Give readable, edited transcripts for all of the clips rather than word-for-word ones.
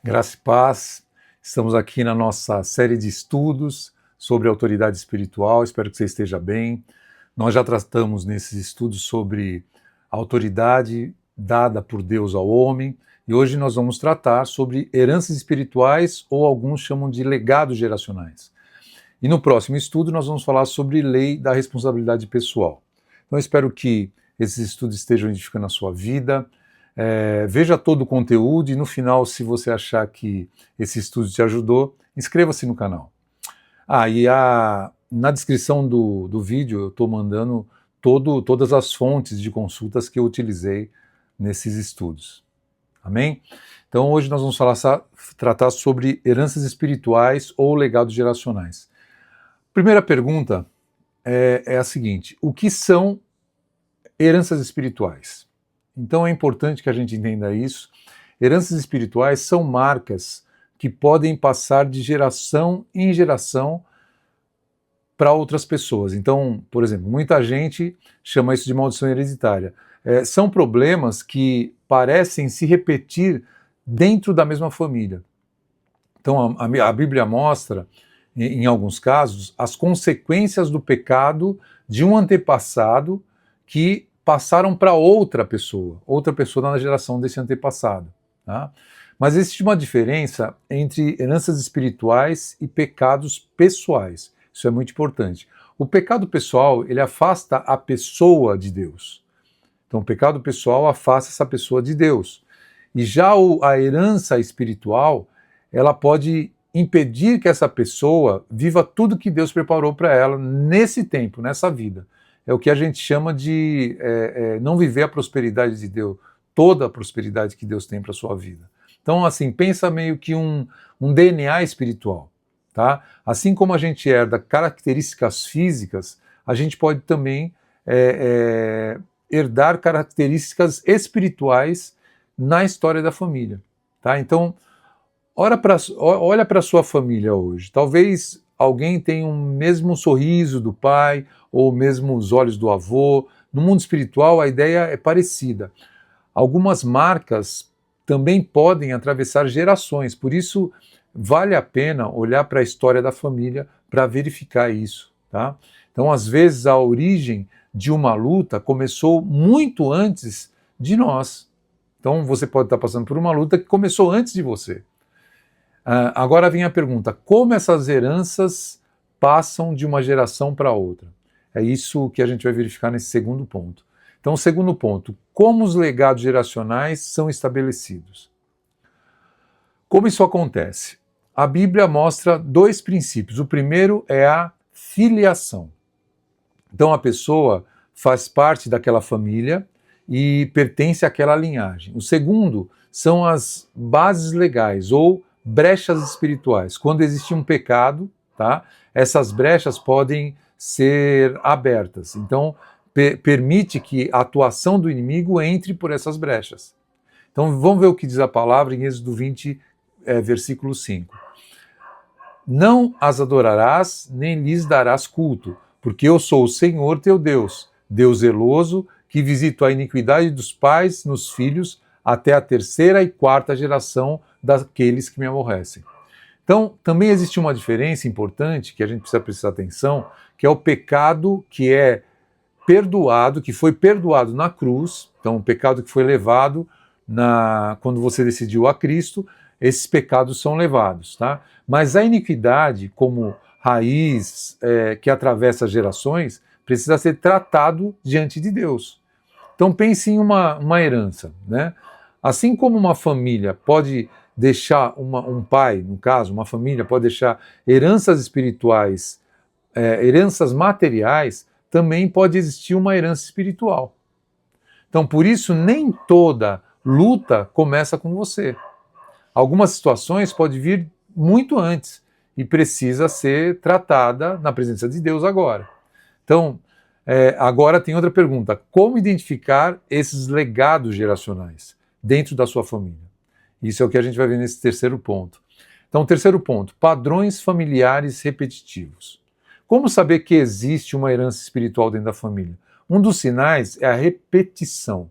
Graça e paz. Estamos aqui na nossa série de estudos sobre autoridade espiritual. Espero que você esteja bem. Nós já tratamos nesses estudos sobre a autoridade dada por Deus ao homem e hoje nós vamos tratar sobre heranças espirituais ou alguns chamam de legados geracionais. E no próximo estudo nós vamos falar sobre lei da responsabilidade pessoal. Então eu espero que esses estudos estejam edificando a sua vida. Veja todo o conteúdo e no final, se você achar que esse estudo te ajudou, inscreva-se no canal. Na descrição do vídeo eu estou mandando todas as fontes de consultas que eu utilizei nesses estudos. Amém? Então hoje nós vamos tratar sobre heranças espirituais ou legados geracionais. Primeira pergunta é a seguinte: o que são heranças espirituais? Então é importante que a gente entenda isso. Heranças espirituais são marcas que podem passar de geração em geração para outras pessoas. Então, por exemplo, muita gente chama isso de maldição hereditária. São problemas que parecem se repetir dentro da mesma família. Então a Bíblia mostra, em alguns casos, as consequências do pecado de um antepassado que passaram para outra pessoa na geração desse antepassado. Tá? Mas existe uma diferença entre heranças espirituais e pecados pessoais. Isso é muito importante. O pecado pessoal, ele afasta a pessoa de Deus. Então, o pecado pessoal afasta essa pessoa de Deus. E já a herança espiritual, ela pode impedir que essa pessoa viva tudo que Deus preparou para ela nesse tempo, nessa vida. É o que a gente chama de não viver a prosperidade de Deus, toda a prosperidade que Deus tem para a sua vida. Então, assim, pensa meio que um DNA espiritual, tá? Assim como a gente herda características físicas, a gente pode também herdar características espirituais na história da família, tá? Então, olha para a sua família hoje. Talvez alguém tenha o mesmo sorriso do pai, ou mesmo os olhos do avô. No mundo espiritual, a ideia é parecida. Algumas marcas também podem atravessar gerações, por isso vale a pena olhar para a história da família para verificar isso. Tá? Então, às vezes, a origem de uma luta começou muito antes de nós. Então, você pode estar passando por uma luta que começou antes de você. Agora vem a pergunta: como essas heranças passam de uma geração para outra? É isso que a gente vai verificar nesse segundo ponto. Então, segundo ponto, como os legados geracionais são estabelecidos? Como isso acontece? A Bíblia mostra dois princípios. O primeiro é a filiação. Então, a pessoa faz parte daquela família e pertence àquela linhagem. O segundo são as bases legais ou brechas espirituais. Quando existe um pecado, tá? Essas brechas podem ser abertas. Então, permite que a atuação do inimigo entre por essas brechas. Então, vamos ver o que diz a palavra em Êxodo 20, versículo 5. Não as adorarás, nem lhes darás culto, porque eu sou o Senhor teu Deus, Deus zeloso, que visito a iniquidade dos pais nos filhos até a terceira e quarta geração daqueles que me aborrecem. Então, também existe uma diferença importante que a gente precisa prestar atenção, que é o pecado que é perdoado, que foi perdoado na cruz. Então, o pecado que foi levado quando você decidiu a Cristo, esses pecados são levados, tá? Mas a iniquidade, como raiz que atravessa as gerações, precisa ser tratado diante de Deus. Então, pense em uma herança, né? Assim como uma família pode deixar, um pai, no caso, uma família pode deixar heranças espirituais, heranças materiais, também pode existir uma herança espiritual. Então, por isso, nem toda luta começa com você. Algumas situações podem vir muito antes e precisa ser tratada na presença de Deus agora. Então, agora tem outra pergunta: como identificar esses legados geracionais dentro da sua família? Isso é o que a gente vai ver nesse terceiro ponto. Então, terceiro ponto: padrões familiares repetitivos. Como saber que existe uma herança espiritual dentro da família? Um dos sinais é a repetição.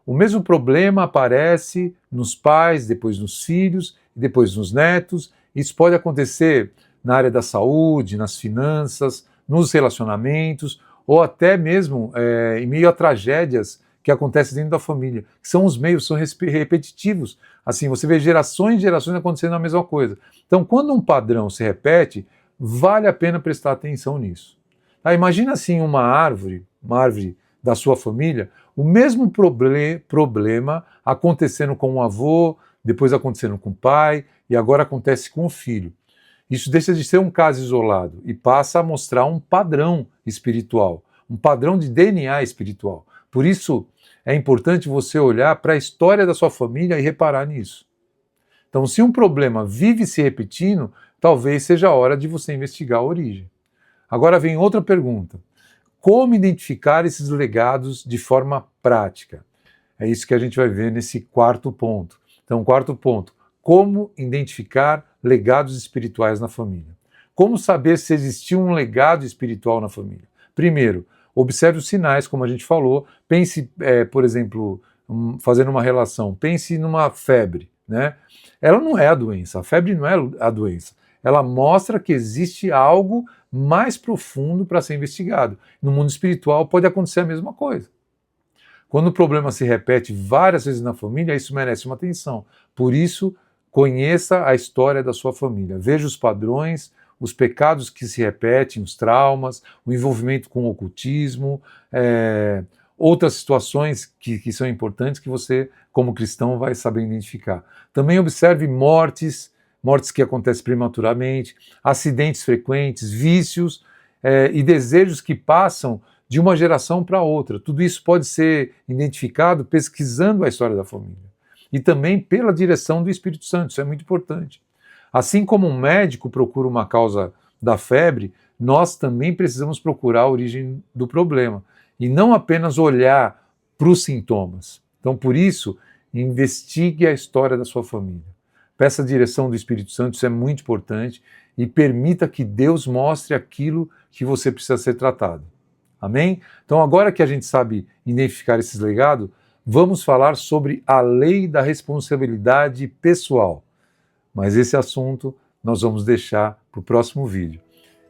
o mesmo problema aparece nos pais, depois nos filhos, depois nos netos. Isso pode acontecer na área da saúde, nas finanças, nos relacionamentos, ou até mesmo em meio a tragédias que acontecem dentro da família, que são os meios, são repetitivos. Assim, você vê gerações e gerações acontecendo a mesma coisa. Então, quando um padrão se repete, vale a pena prestar atenção nisso. Tá? Imagina assim uma árvore da sua família, o mesmo problema acontecendo com o avô, depois acontecendo com o pai, e agora acontece com o filho. Isso deixa de ser um caso isolado e passa a mostrar um padrão espiritual, um padrão de DNA espiritual. Por isso, é importante você olhar para a história da sua família e reparar nisso. Então, se um problema vive se repetindo, talvez seja a hora de você investigar a origem. Agora vem outra pergunta. Como identificar esses legados de forma prática? É isso que a gente vai ver nesse quarto ponto. Então, quarto ponto. Como identificar legados espirituais na família? Como saber se existiu um legado espiritual na família? Primeiro, observe os sinais, como a gente falou. Pense, por exemplo, fazendo uma relação, pense numa febre, né? Ela não é a doença, a febre não é a doença. Ela mostra que existe algo mais profundo para ser investigado. No mundo espiritual pode acontecer a mesma coisa. Quando o problema se repete várias vezes na família, isso merece uma atenção. Por isso, conheça a história da sua família. Veja os padrões, os pecados que se repetem, os traumas, o envolvimento com o ocultismo, outras situações que são importantes que você, como cristão, vai saber identificar. Também observe mortes que acontecem prematuramente, acidentes frequentes, vícios e desejos que passam de uma geração para outra. Tudo isso pode ser identificado pesquisando a história da família. E também pela direção do Espírito Santo, isso é muito importante. Assim como um médico procura uma causa da febre, nós também precisamos procurar a origem do problema e não apenas olhar para os sintomas. Então, por isso, investigue a história da sua família. Peça a direção do Espírito Santo, isso é muito importante, e permita que Deus mostre aquilo que você precisa ser tratado. Amém? Então, agora que a gente sabe identificar esses legados, vamos falar sobre a lei da responsabilidade pessoal. Mas esse assunto nós vamos deixar para o próximo vídeo.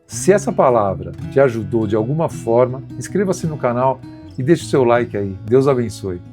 Se essa palavra te ajudou de alguma forma, inscreva-se no canal e deixe o seu like aí. Deus abençoe.